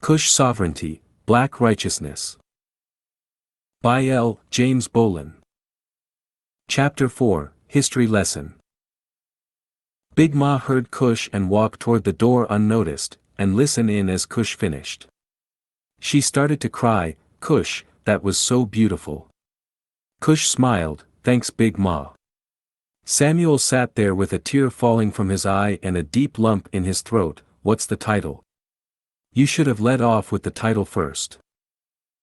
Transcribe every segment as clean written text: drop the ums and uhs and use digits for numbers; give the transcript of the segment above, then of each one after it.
Kush Sovereignty, Black Righteousness. By L. James Bolin. Chapter 4, History Lesson. Big Ma heard Kush and walked toward the door unnoticed, and listened in as Kush finished. She started to cry, "Kush, that was so beautiful." Kush smiled, "Thanks Big Ma." Samuel sat there with a tear falling from his eye and a deep lump in his throat. "What's the title?" "You should have led off with the title first."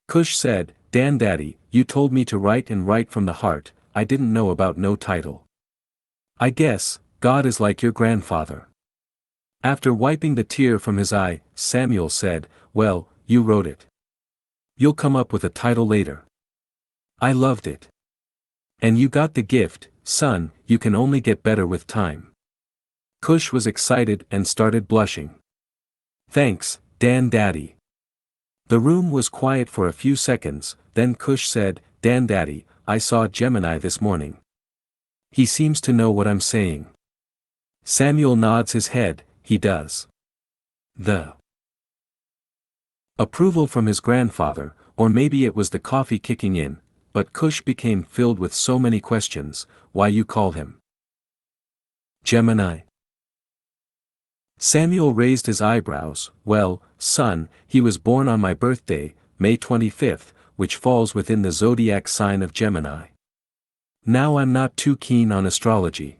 Kush said, "Dan Daddy, you told me to write and write from the heart, I didn't know about no title. I guess, God is like your grandfather." After wiping the tear from his eye, Samuel said, "Well, you wrote it. You'll come up with a title later." "I loved it." "And you got the gift, son, you can only get better with time." Kush was excited and started blushing. "Thanks, Dan Daddy." The room was quiet for a few seconds, then Kush said, "Dan Daddy, I saw Gemini this morning. He seems to know what I'm saying." Samuel nods his head, "He does." The approval from his grandfather, or maybe it was the coffee kicking in, but Kush became filled with so many questions. "Why you call him Gemini?" Samuel raised his eyebrows. "Well, son, he was born on my birthday, May 25th, which falls within the zodiac sign of Gemini. Now I'm not too keen on astrology.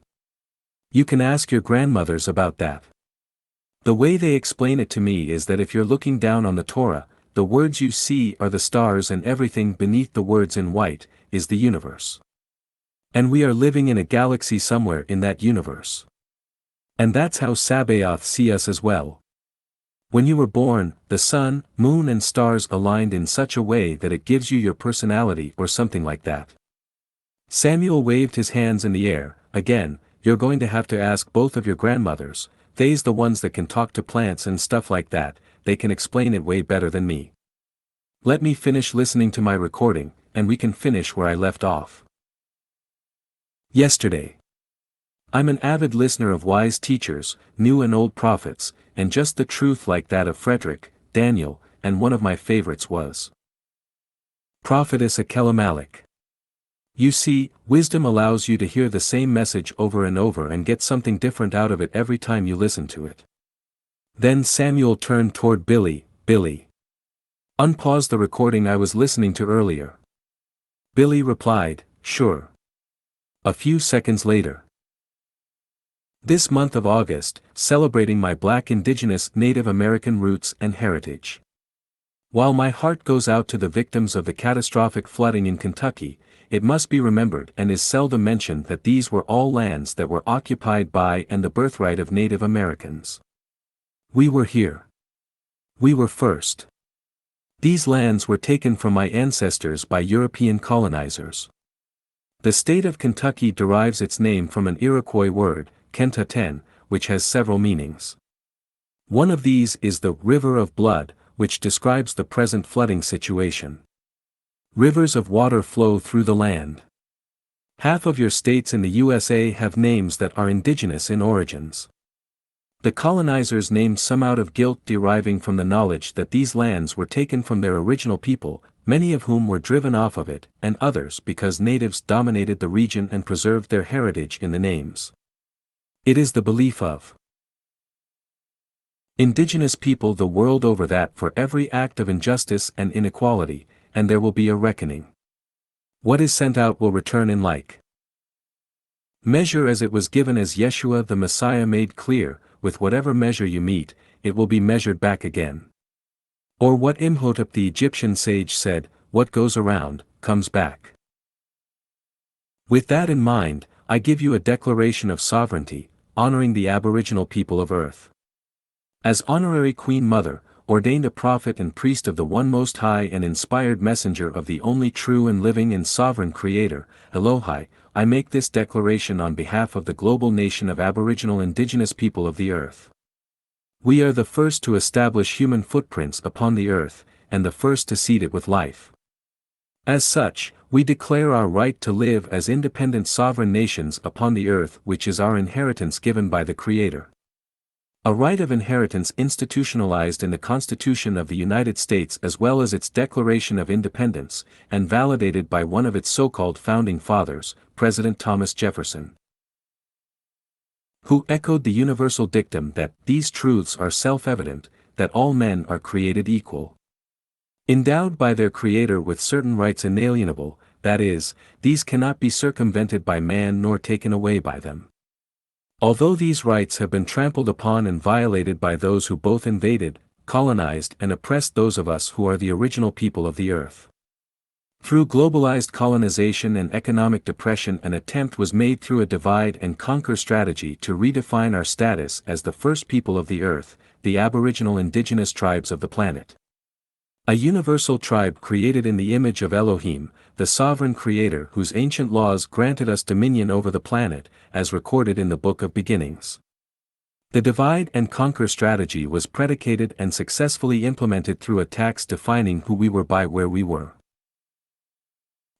You can ask your grandmothers about that. The way they explain it to me is that if you're looking down on the Torah, the words you see are the stars and everything beneath the words in white, is the universe. And we are living in a galaxy somewhere in that universe. And that's how Sabaoth see us as well. When you were born, the sun, moon and stars aligned in such a way that it gives you your personality or something like that." Samuel waved his hands in the air. "Again, you're going to have to ask both of your grandmothers, they's the ones that can talk to plants and stuff like that, they can explain it way better than me. Let me finish listening to my recording, and we can finish where I left off. Yesterday. I'm an avid listener of wise teachers, new and old prophets, and just the truth like that of Frederick, Daniel, and one of my favorites was Prophetess Akelamalik. You see, wisdom allows you to hear the same message over and over and get something different out of it every time you listen to it." Then Samuel turned toward Billy. "Billy. Unpause the recording I was listening to earlier." Billy replied, "Sure." A few seconds later. This month of August, celebrating my Black Indigenous Native American roots and heritage. While my heart goes out to the victims of the catastrophic flooding in Kentucky, it must be remembered and is seldom mentioned that these were all lands that were occupied by and the birthright of Native Americans. We were here. We were first. These lands were taken from my ancestors by European colonizers. The state of Kentucky derives its name from an Iroquois word, Kentuten, which has several meanings. One of these is the River of Blood, which describes the present flooding situation. Rivers of water flow through the land. Half of your states in the USA have names that are indigenous in origins. The colonizers named some out of guilt deriving from the knowledge that these lands were taken from their original people, many of whom were driven off of it, and others because natives dominated the region and preserved their heritage in the names. It is the belief of indigenous people the world over that for every act of injustice and inequality, and there will be a reckoning. What is sent out will return in like measure as it was given, as Yeshua the Messiah made clear, with whatever measure you meet, it will be measured back again. Or what Imhotep the Egyptian sage said, what goes around, comes back. With that in mind, I give you a declaration of sovereignty, honoring the Aboriginal people of Earth. As honorary Queen Mother, ordained a prophet and priest of the One Most High and inspired messenger of the only true and living and sovereign Creator, Elohai, I make this declaration on behalf of the global nation of Aboriginal indigenous people of the Earth. We are the first to establish human footprints upon the Earth, and the first to seed it with life. As such, we declare our right to live as independent sovereign nations upon the Earth, which is our inheritance given by the Creator. A right of inheritance institutionalized in the Constitution of the United States as well as its Declaration of Independence, and validated by one of its so-called founding fathers, President Thomas Jefferson, who echoed the universal dictum that these truths are self-evident, that all men are created equal, endowed by their Creator with certain rights inalienable, that is, these cannot be circumvented by man nor taken away by them. Although these rights have been trampled upon and violated by those who both invaded, colonized and oppressed those of us who are the original people of the earth. Through globalized colonization and economic depression, an attempt was made through a divide and conquer strategy to redefine our status as the first people of the earth, the aboriginal indigenous tribes of the planet. A universal tribe created in the image of Elohim, the sovereign creator whose ancient laws granted us dominion over the planet, as recorded in the Book of Beginnings. The divide and conquer strategy was predicated and successfully implemented through attacks defining who we were by where we were.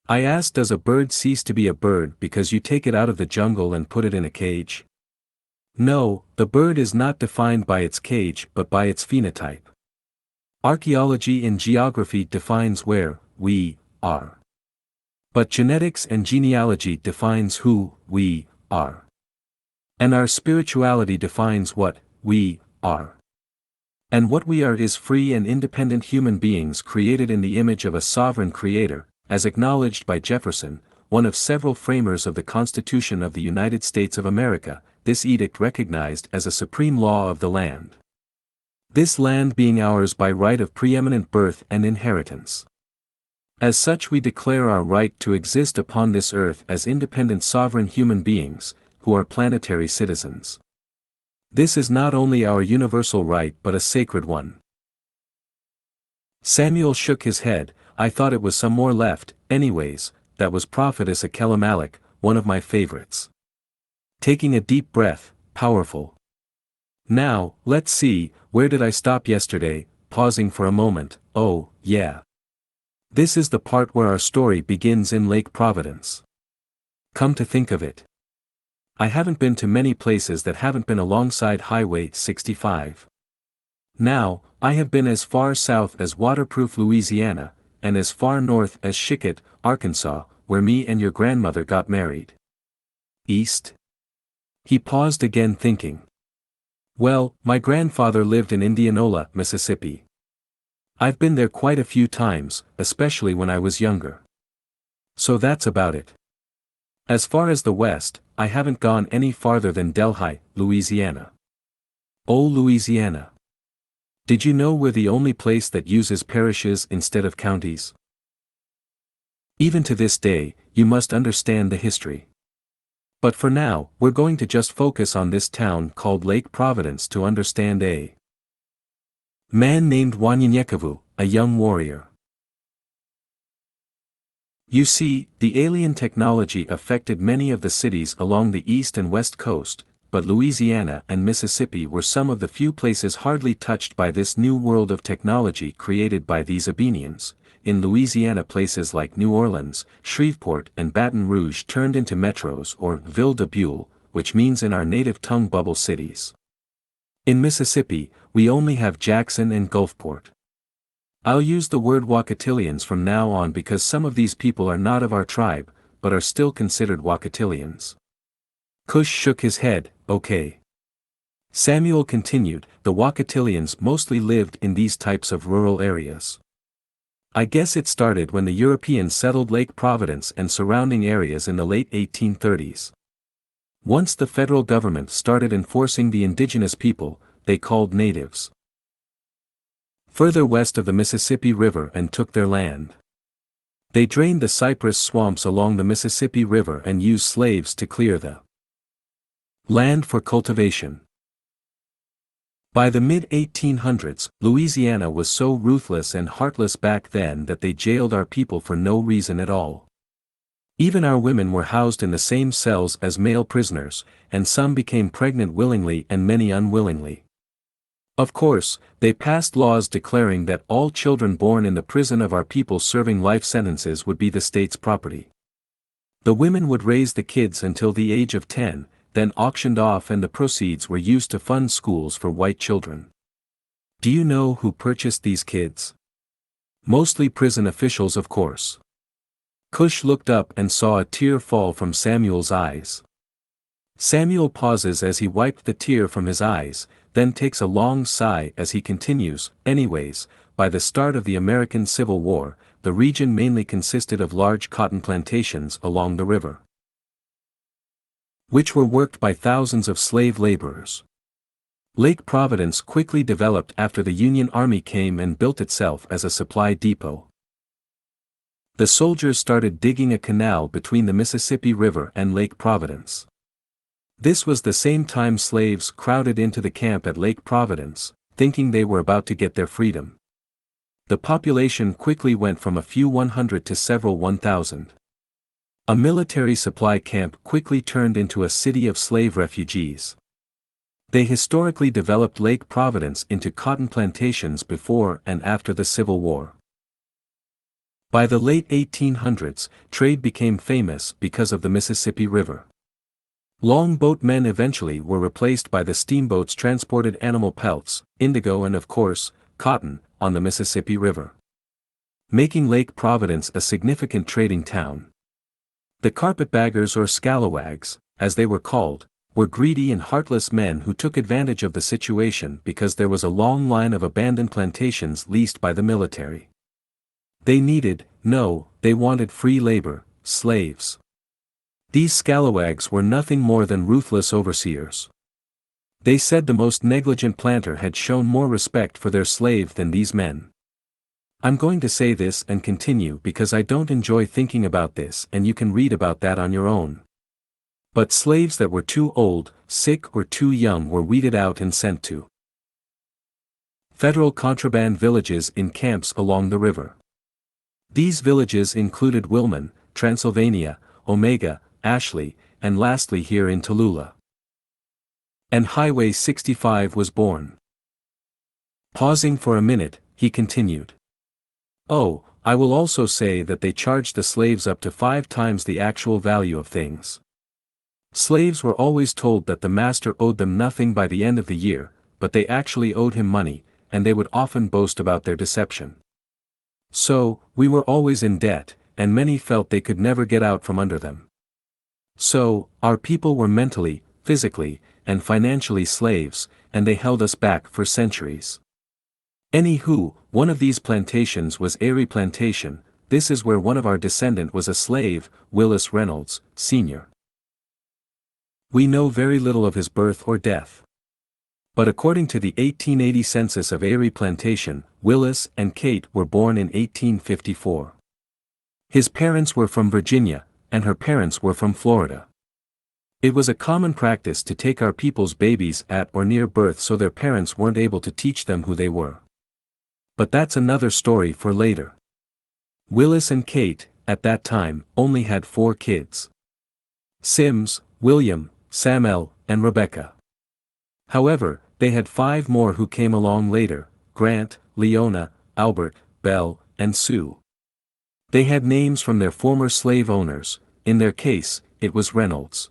I ask, does a bird cease to be a bird because you take it out of the jungle and put it in a cage? No, the bird is not defined by its cage but by its phenotype. Archaeology and geography defines where we are. But genetics and genealogy defines who we are. And our spirituality defines what we are. And what we are is free and independent human beings created in the image of a sovereign creator, as acknowledged by Jefferson, one of several framers of the Constitution of the United States of America, this edict recognized as a supreme law of the land. This land being ours by right of preeminent birth and inheritance. As such we declare our right to exist upon this earth as independent sovereign human beings, who are planetary citizens. This is not only our universal right but a sacred one. Samuel shook his head. I thought it was some more left. Anyways, that was Prophetess Akelamalik, one of my favorites. Taking a deep breath, powerful. Now, let's see, where did I stop yesterday? Pausing for a moment, oh, yeah. This is the part where our story begins in Lake Providence. Come to think of it, I haven't been to many places that haven't been alongside Highway 65. Now, I have been as far south as Waterproof, Louisiana, and as far north as Chicot, Arkansas, where me and your grandmother got married. East? He paused again, thinking. Well, my grandfather lived in Indianola, Mississippi. I've been there quite a few times, especially when I was younger. So that's about it. As far as the west, I haven't gone any farther than Delhi, Louisiana. Oh, Louisiana. Did you know we're the only place that uses parishes instead of counties? Even to this day, you must understand the history. But for now, we're going to just focus on this town called Lake Providence to understand a man named Wanyanyekavu, a young warrior. You see, the alien technology affected many of the cities along the east and west coast, but Louisiana and Mississippi were some of the few places hardly touched by this new world of technology created by these Abenians. In Louisiana, places like New Orleans, Shreveport and Baton Rouge turned into metros or ville de Bulle, which means in our native tongue bubble cities. In Mississippi, we only have Jackson and Gulfport. I'll use the word Wakatilians from now on because some of these people are not of our tribe, but are still considered Wakatilians. Cush shook his head, okay. Samuel continued, the Wakatilians mostly lived in these types of rural areas. I guess it started when the Europeans settled Lake Providence and surrounding areas in the late 1830s. Once the federal government started enforcing the indigenous people, they called natives further west of the Mississippi River and took their land. They drained the cypress swamps along the Mississippi River and used slaves to clear the land for cultivation. By the mid-1800s, Louisiana was so ruthless and heartless back then that they jailed our people for no reason at all. Even our women were housed in the same cells as male prisoners, and some became pregnant willingly and many unwillingly. Of course, they passed laws declaring that all children born in the prison of our people serving life sentences would be the state's property. The women would raise the kids until the age of 10, then auctioned off, and the proceeds were used to fund schools for white children. Do you know who purchased these kids? Mostly prison officials, of course. Cush looked up and saw a tear fall from Samuel's eyes. Samuel pauses as he wiped the tear from his eyes, then takes a long sigh as he continues, anyways, by the start of the American Civil War, the region mainly consisted of large cotton plantations along the river, which were worked by thousands of slave laborers. Lake Providence quickly developed after the Union Army came and built itself as a supply depot. The soldiers started digging a canal between the Mississippi River and Lake Providence. This was the same time slaves crowded into the camp at Lake Providence, thinking they were about to get their freedom. The population quickly went from a few 100 to several 1,000. A military supply camp quickly turned into a city of slave refugees. They historically developed Lake Providence into cotton plantations before and after the Civil War. By the late 1800s, trade became famous because of the Mississippi River. Longboatmen eventually were replaced by the steamboats transported animal pelts, indigo and of course, cotton, on the Mississippi River, making Lake Providence a significant trading town. The carpetbaggers or scalawags, as they were called, were greedy and heartless men who took advantage of the situation because there was a long line of abandoned plantations leased by the military. They wanted free labor, slaves. These scalawags were nothing more than ruthless overseers. They said the most negligent planter had shown more respect for their slave than these men. I'm going to say this and continue because I don't enjoy thinking about this, and you can read about that on your own. But slaves that were too old, sick or too young were weeded out and sent to federal contraband villages in camps along the river. These villages included Wilmon, Transylvania, Omega, Ashley, and lastly here in Tallulah. And Highway 65 was born. Pausing for a minute, he continued. Oh, I will also say that they charged the slaves up to 5 times the actual value of things. Slaves were always told that the master owed them nothing by the end of the year, but they actually owed him money, and they would often boast about their deception. So, we were always in debt, and many felt they could never get out from under them. So, our people were mentally, physically, and financially slaves, and they held us back for centuries. Anywho, one of these plantations was Erie Plantation. This is where one of our descendant was a slave, Willis Reynolds, Sr. We know very little of his birth or death. But according to the 1880 census of Erie Plantation, Willis and Kate were born in 1854. His parents were from Virginia, and her parents were from Florida. It was a common practice to take our people's babies at or near birth so their parents weren't able to teach them who they were. But that's another story for later. Willis and Kate, at that time, only had 4 kids: Sims, William, Samuel, and Rebecca. However, they had 5 more who came along later: Grant, Leona, Albert, Belle, and Sue. They had names from their former slave owners. In their case, it was Reynolds.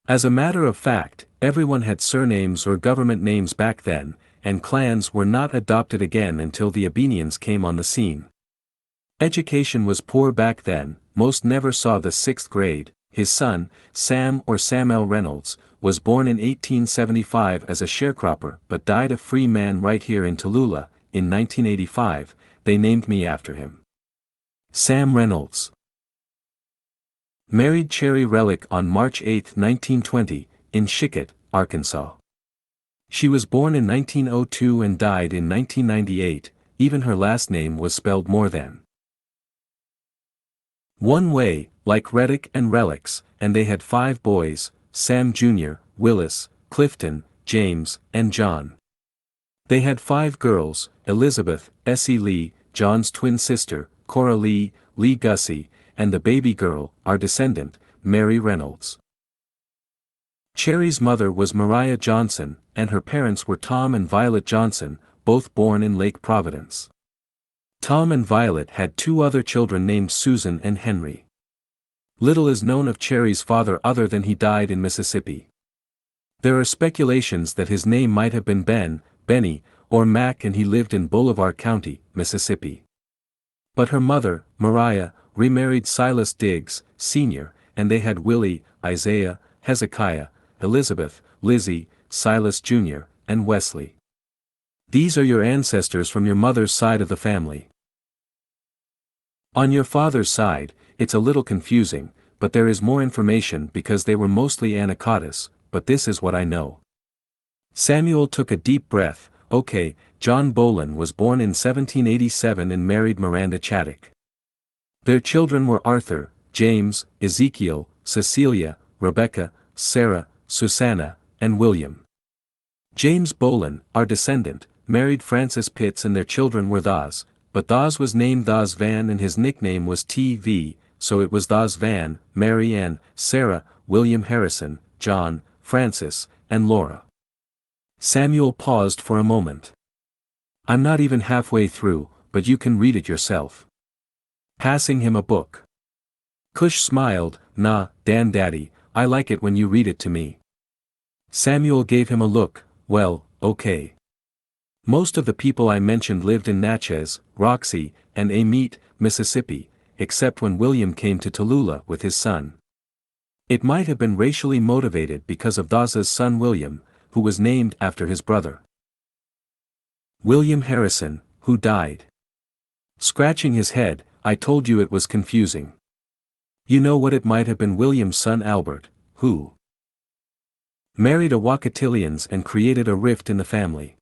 As a matter of fact, everyone had surnames or government names back then, and clans were not adopted again until the Abenians came on the scene. Education was poor back then, most never saw the 6th grade. His son, Sam or Samuel Reynolds, was born in 1875 as a sharecropper but died a free man right here in Tallulah. In 1985, they named me after him. Sam Reynolds married Cherry Relic on March 8, 1920, in Chickett, Arkansas. She was born in 1902 and died in 1998, even her last name was spelled more than one way, like Reddick and Relics, and they had 5 boys: Sam Jr., Willis, Clifton, James, and John. They had 5 girls: Elizabeth, Essie Lee, John's twin sister, Cora Lee, Lee Gussie, and the baby girl, our descendant, Mary Reynolds. Cherry's mother was Mariah Johnson, and her parents were Tom and Violet Johnson, both born in Lake Providence. Tom and Violet had 2 other children named Susan and Henry. Little is known of Cherry's father other than he died in Mississippi. There are speculations that his name might have been Ben, Benny, or Mac and he lived in Bolivar County, Mississippi. But her mother, Mariah, remarried Silas Diggs, Sr., and they had Willie, Isaiah, Hezekiah, Elizabeth, Lizzie, Silas Jr., and Wesley. These are your ancestors from your mother's side of the family. On your father's side, it's a little confusing, but there is more information because they were mostly Anacotis, but this is what I know. Samuel took a deep breath. Okay, John Bolin was born in 1787 and married Miranda Chaddock. Their children were Arthur, James, Ezekiel, Cecilia, Rebecca, Sarah, Susanna, and William. James Bolin, our descendant, married Frances Pitts and their children were Thos, but Thos was named Thos Van and his nickname was T.V., so it was Thos Van, Mary Ann, Sarah, William Harrison, John, Francis, and Laura. Samuel paused for a moment. I'm not even halfway through, but you can read it yourself. Passing him a book. Cush smiled. Nah, Dan Daddy, I like it when you read it to me. Samuel gave him a look. Well, okay. Most of the people I mentioned lived in Natchez, Roxy, and Amite, Mississippi, except when William came to Tallulah with his son. It might have been racially motivated because of Thos's son William, who was named after his brother. William Harrison, who died. Scratching his head, I told you it was confusing. You know what, it might have been William's son Albert, who married a Wakatillians and created a rift in the family.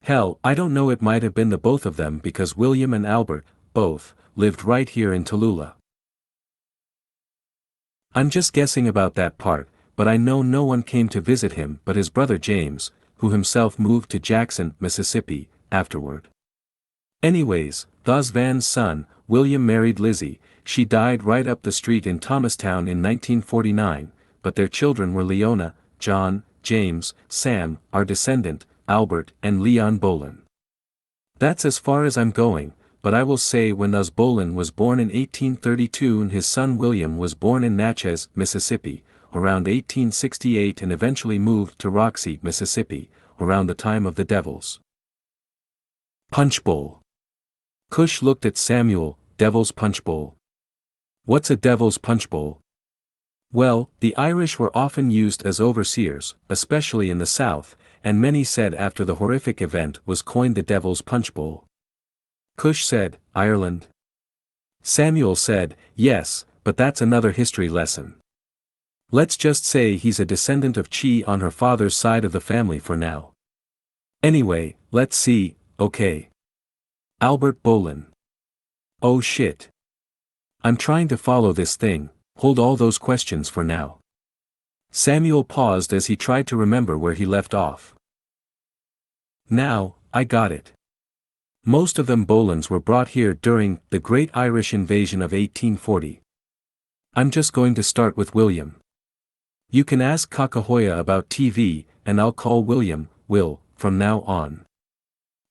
Hell, I don't know, it might have been the both of them because William and Albert, both, lived right here in Tallulah. I'm just guessing about that part, but I know no one came to visit him but his brother James, who himself moved to Jackson, Mississippi, afterward. Anyways, Thos Van's son, William married Lizzie. She died right up the street in Thomastown in 1949, but their children were Leona, John, James, Sam, our descendant, Albert, and Leon Bolin. That's as far as I'm going, but I will say when Thos Bolin was born in 1832 and his son William was born in Natchez, Mississippi, around 1868 and eventually moved to Roxy, Mississippi, around the time of the Devil's Punch Bowl. Cush looked at Samuel. Devil's Punch Bowl. What's a Devil's Punch Bowl? Well, the Irish were often used as overseers, especially in the South, and many said after the horrific event was coined the Devil's Punch Bowl. Cush said, Ireland? Samuel said, yes, but that's another history lesson. Let's just say he's a descendant of Chi on her father's side of the family for now. Anyway, let's see, okay. Albert Bolin. Oh shit. I'm trying to follow this thing, hold all those questions for now. Samuel paused as he tried to remember where he left off. Now, I got it. Most of them Bolins were brought here during the Great Irish Invasion of 1840. I'm just going to start with William. You can ask Kakahoya about TV, and I'll call William, Will, from now on.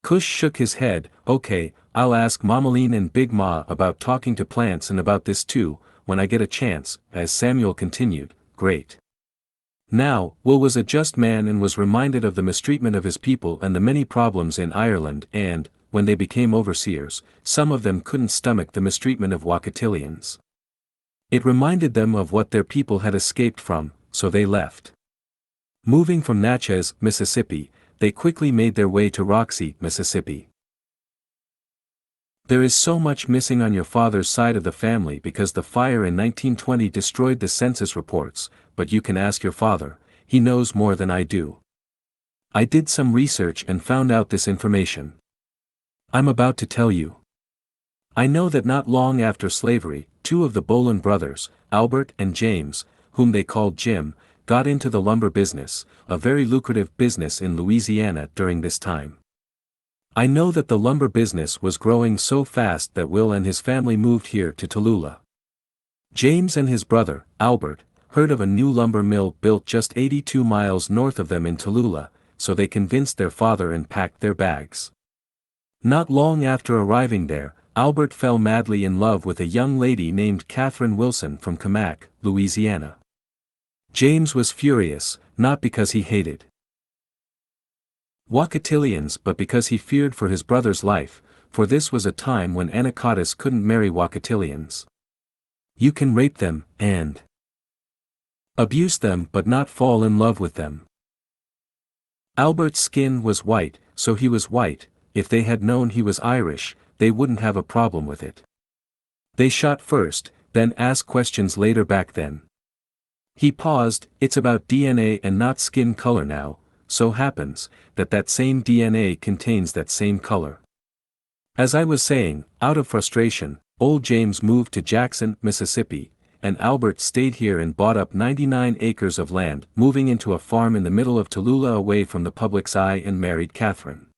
Cush shook his head. Okay, I'll ask Mamaline and Big Ma about talking to plants and about this too, when I get a chance, as Samuel continued. Great. Now, Will was a just man and was reminded of the mistreatment of his people and the many problems in Ireland and, when they became overseers, some of them couldn't stomach the mistreatment of Wakatillians. It reminded them of what their people had escaped from, so they left. Moving from Natchez, Mississippi, they quickly made their way to Roxy, Mississippi. There is so much missing on your father's side of the family because the fire in 1920 destroyed the census reports, but you can ask your father, he knows more than I do. I did some research and found out this information. I'm about to tell you. I know that not long after slavery, two of the Bolin brothers, Albert and James, whom they called Jim, got into the lumber business, a very lucrative business in Louisiana during this time. I know that the lumber business was growing so fast that Will and his family moved here to Tallulah. James and his brother, Albert, heard of a new lumber mill built just 82 miles north of them in Tallulah, so they convinced their father and packed their bags. Not long after arriving there, Albert fell madly in love with a young lady named Catherine Wilson from Camac, Louisiana. James was furious, not because he hated Wakatillians but because he feared for his brother's life, for this was a time when Anacotis couldn't marry Wakatillians. You can rape them, and abuse them but not fall in love with them. Albert's skin was white, so he was white. If they had known he was Irish, they wouldn't have a problem with it. They shot first, then asked questions later back then. He paused. It's about DNA and not skin color now, so happens that that same DNA contains that same color. As I was saying, out of frustration, old James moved to Jackson, Mississippi, and Albert stayed here and bought up 99 acres of land, moving into a farm in the middle of Tallulah away from the public's eye, and married Catherine.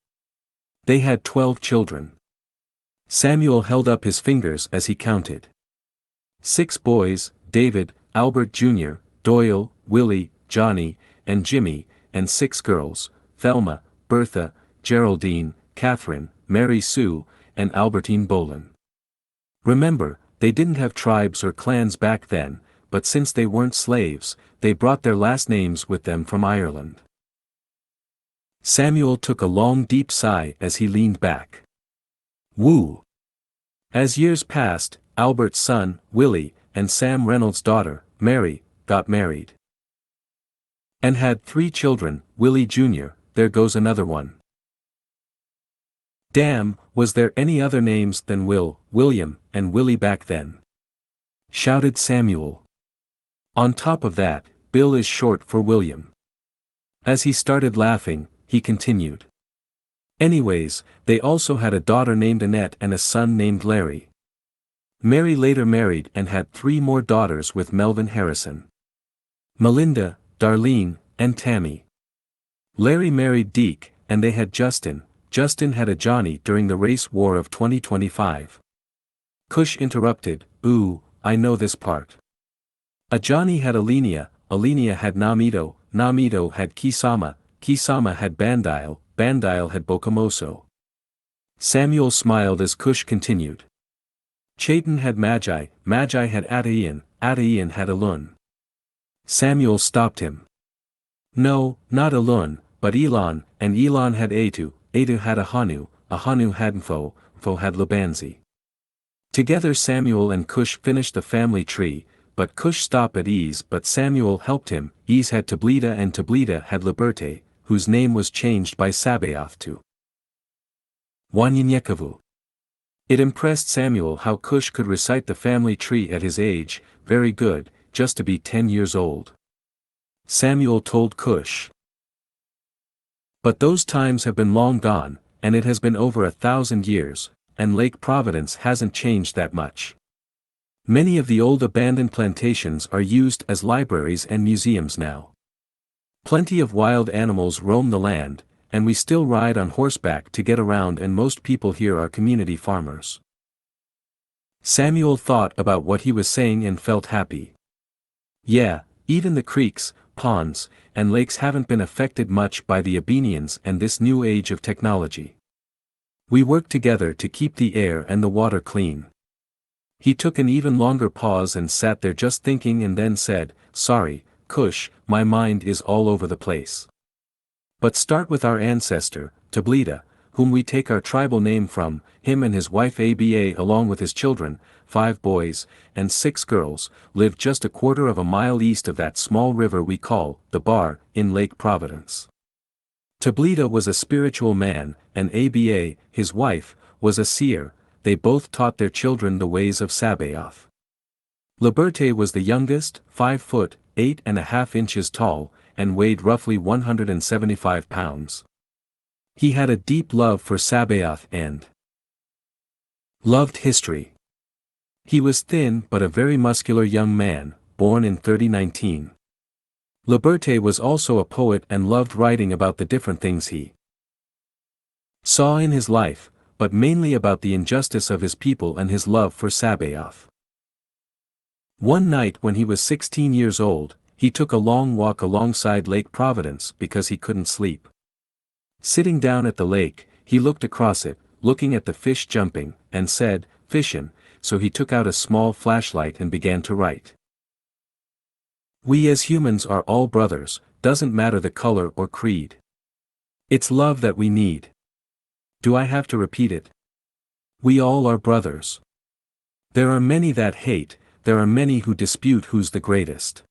They had 12 children. Samuel held up his fingers as he counted. 6 boys, David, Albert Jr., Doyle, Willie, Johnny, and Jimmy, and 6 girls, Thelma, Bertha, Geraldine, Catherine, Mary Sue, and Albertine Bolin. Remember, they didn't have tribes or clans back then, but since they weren't slaves, they brought their last names with them from Ireland. Samuel took a long deep sigh as he leaned back. Woo! As years passed, Albert's son, Willie, and Sam Reynolds' daughter, Mary, got married. And had 3 children, Willie Jr., there goes another one. Damn, was there any other names than Will, William, and Willie back then? Shouted Samuel. On top of that, Bill is short for William. As he started laughing, he continued. Anyways, they also had a daughter named Annette and a son named Larry. Mary later married and had 3 more daughters with Melvin Harrison. Melinda, Darlene, and Tammy. Larry married Deke, and they had Justin. Justin had a Johnny during the race war of 2025. Cush interrupted, ooh, I know this part. A Johnny had Alenia, Alenia had Namito, Namito had Kisama, Kisama had Bandile, Bandile had Bokamoso. Samuel smiled as Cush continued. Chayton had Magi, Magi had Ataian, Ataian had Elun. Samuel stopped him. No, not Elun, but Elon, and Elon had Atu, Atu had Ahanu, Ahanu had Mfo, Mfo had Labanzi. Together Samuel and Cush finished the family tree, but Cush stopped at Ease, but Samuel helped him. Ease had Tablita and Tablita had Liberté, whose name was changed by Sabaoth to Wanyanyekavu. It impressed Samuel how Cush could recite the family tree at his age, very good, just to be 10 years old. Samuel told Cush. But those times have been long gone, and it has been over 1,000 years, and Lake Providence hasn't changed that much. Many of the old abandoned plantations are used as libraries and museums now. Plenty of wild animals roam the land, and we still ride on horseback to get around, and most people here are community farmers. Samuel thought about what he was saying and felt happy. Yeah, even the creeks, ponds, and lakes haven't been affected much by the Abenians and this new age of technology. We work together to keep the air and the water clean. He took an even longer pause and sat there just thinking, and then said, sorry, Cush, my mind is all over the place. But start with our ancestor, Tablita, whom we take our tribal name from. Him and his wife Aba along with his children, 5 boys, and 6 girls, lived just a quarter of a mile east of that small river we call the Bar, in Lake Providence. Tablita was a spiritual man, and Aba, his wife, was a seer. They both taught their children the ways of Sabaoth. Liberté was the youngest, 5 foot, 8.5 inches tall, and weighed roughly 175 pounds. He had a deep love for Sabaoth and loved history. He was thin but a very muscular young man, born in 3019. Liberté was also a poet and loved writing about the different things he saw in his life, but mainly about the injustice of his people and his love for Sabaoth. One night when he was 16 years old, he took a long walk alongside Lake Providence because he couldn't sleep. Sitting down at the lake, he looked across it, looking at the fish jumping, and said, fishin', so he took out a small flashlight and began to write. We as humans are all brothers, doesn't matter the color or creed. It's love that we need. Do I have to repeat it? We all are brothers. There are many that hate, there are many who dispute who's the greatest.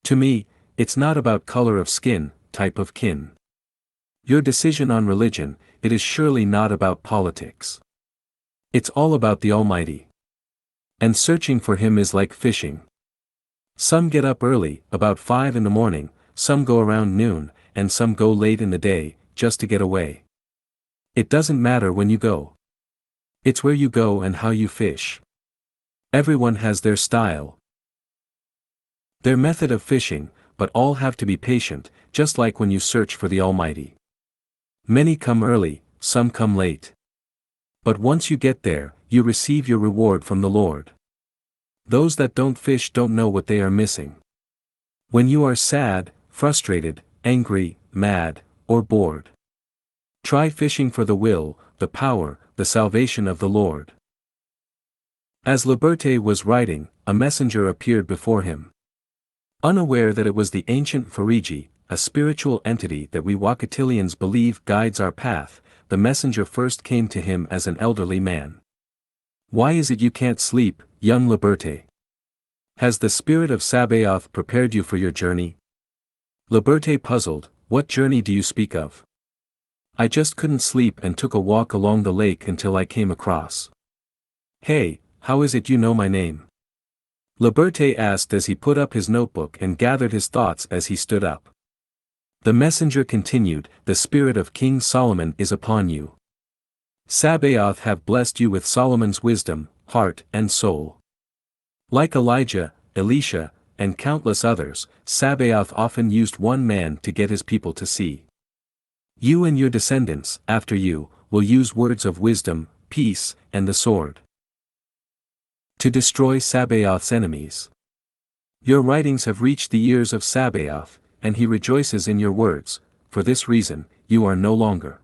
To me, it's not about color of skin, type of kin. Your decision on religion, it is surely not about politics. It's all about the Almighty. And searching for Him is like fishing. Some get up early, about 5 in the morning, some go around noon, and some go late in the day, just to get away. It doesn't matter when you go. It's where you go and how you fish. Everyone has their style, their method of fishing, but all have to be patient, just like when you search for the Almighty. Many come early, some come late. But once you get there, you receive your reward from the Lord. Those that don't fish don't know what they are missing. When you are sad, frustrated, angry, mad, or bored, try fishing for the will, the power, the salvation of the Lord. As Liberté was writing, a messenger appeared before him. Unaware that it was the ancient Fariji, a spiritual entity that we Wakatilians believe guides our path, the messenger first came to him as an elderly man. Why is it you can't sleep, young Liberté? Has the spirit of Sabaoth prepared you for your journey? Liberté puzzled, what journey do you speak of? I just couldn't sleep and took a walk along the lake until I came across. Hey, how is it you know my name? Liberté asked as he put up his notebook and gathered his thoughts as he stood up. The messenger continued, the spirit of King Solomon is upon you. Sabaoth have blessed you with Solomon's wisdom, heart and soul. Like Elijah, Elisha, and countless others, Sabaoth often used one man to get his people to see. You and your descendants, after you, will use words of wisdom, peace, and the sword to destroy Sabaoth's enemies. Your writings have reached the ears of Sabaoth, and he rejoices in your words. For this reason, you are no longer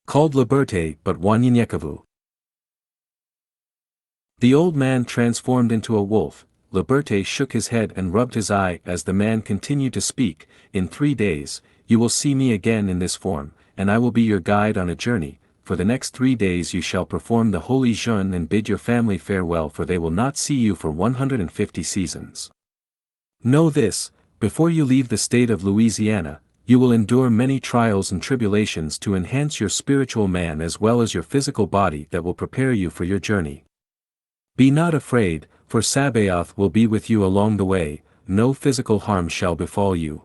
called Liberté but Wanyanyekavu. The old man transformed into a wolf. Liberté shook his head and rubbed his eye as the man continued to speak. In 3 days, you will see me again in this form, and I will be your guide on a journey. For the next 3 days you shall perform the holy jeûne and bid your family farewell, for they will not see you for 150 seasons. Know this, before you leave the state of Louisiana, you will endure many trials and tribulations to enhance your spiritual man as well as your physical body that will prepare you for your journey. Be not afraid, for Sabaoth will be with you along the way, no physical harm shall befall you.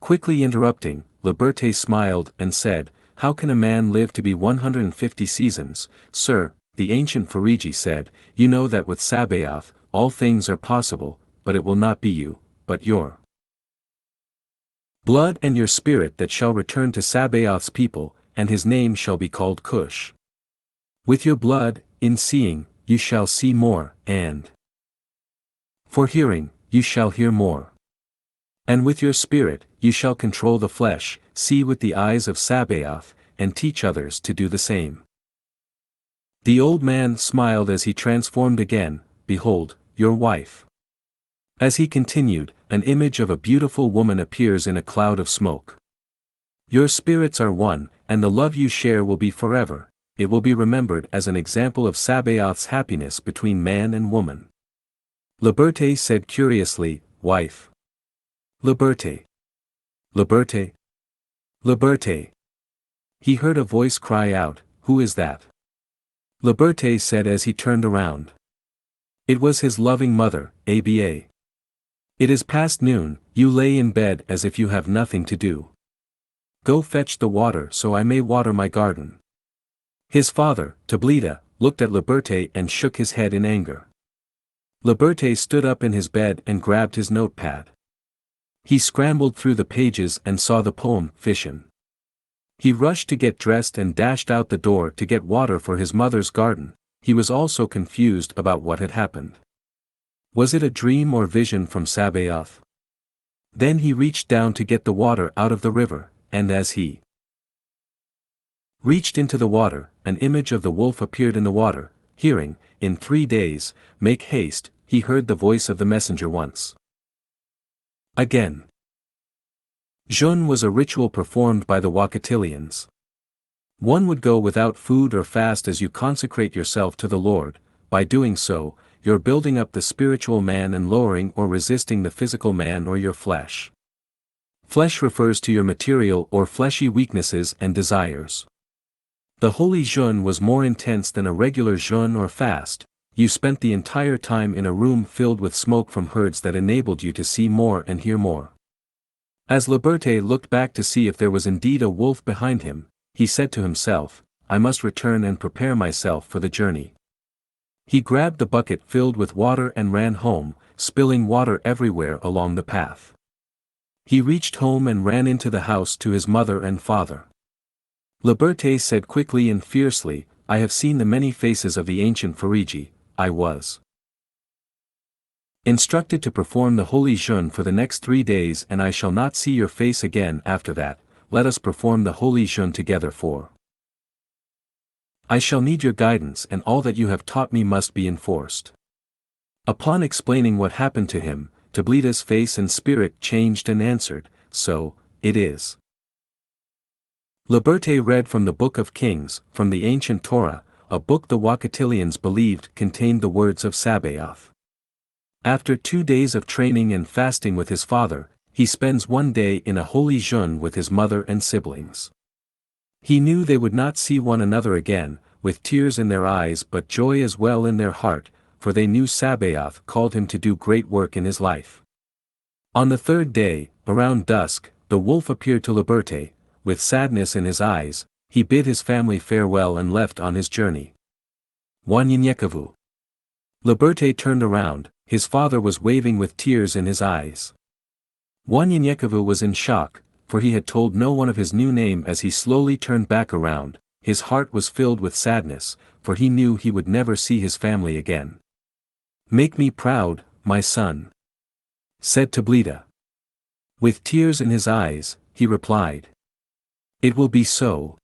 Quickly interrupting, Liberté smiled and said, how can a man live to be 150 seasons? Sir, the ancient Fariji said, you know that with Sabaoth, all things are possible, but it will not be you, but your blood and your spirit that shall return to Sabaoth's people, and his name shall be called Cush. With your blood, in seeing, you shall see more, and for hearing, you shall hear more. And with your spirit, you shall control the flesh, see with the eyes of Sabaoth, and teach others to do the same. The old man smiled as he transformed again, behold, your wife. As he continued, an image of a beautiful woman appears in a cloud of smoke. Your spirits are one, and the love you share will be forever. It will be remembered as an example of Sabaoth's happiness between man and woman. Liberté said curiously, wife. Liberté. Liberté. Liberté. He heard a voice cry out, who is that? Liberté said as he turned around. It was his loving mother, Aba. It is past noon, you lay in bed as if you have nothing to do. Go fetch the water so I may water my garden. His father, Tablita, looked at Liberté and shook his head in anger. Liberté stood up in his bed and grabbed his notepad. He scrambled through the pages and saw the poem, Fishin'. He rushed to get dressed and dashed out the door to get water for his mother's garden. He was also confused about what had happened. Was it a dream or vision from Sabaoth? Then he reached down to get the water out of the river, and as he reached into the water, an image of the wolf appeared in the water, hearing, in 3 days, make haste, he heard the voice of the messenger once again. Jeûne was a ritual performed by the Wakatilians. One would go without food or fast as you consecrate yourself to the Lord. By doing so, you're building up the spiritual man and lowering or resisting the physical man or your flesh. Flesh refers to your material or fleshy weaknesses and desires. The holy jeûne was more intense than a regular jeûne or fast. You spent the entire time in a room filled with smoke from herds that enabled you to see more and hear more. As Liberté looked back to see if there was indeed a wolf behind him, he said to himself, I must return and prepare myself for the journey. He grabbed the bucket filled with water and ran home, spilling water everywhere along the path. He reached home and ran into the house to his mother and father. Liberté said quickly and fiercely, I have seen the many faces of the ancient Fariji. I was instructed to perform the holy jeûne for the next 3 days and I shall not see your face again after that. Let us perform the holy jeûne together for I shall need your guidance and all that you have taught me must be enforced. Upon explaining what happened to him, Tabletta's face and spirit changed and answered, so, it is. Liberté read from the Book of Kings, from the ancient Torah, a book the Wakatilians believed contained the words of Sabaoth. After 2 days of training and fasting with his father, he spends 1 day in a holy jeûne with his mother and siblings. He knew they would not see one another again, with tears in their eyes but joy as well in their heart, for they knew Sabaoth called him to do great work in his life. On the 3rd day, around dusk, the wolf appeared to Liberté. With sadness in his eyes, he bid his family farewell and left on his journey. Wanyanyekavu. Liberté turned around, his father was waving with tears in his eyes. Wanyanyekavu was in shock, for he had told no one of his new name. As he slowly turned back around, his heart was filled with sadness, for he knew he would never see his family again. Make me proud, my son, said Tabletta. With tears in his eyes, he replied. It will be so,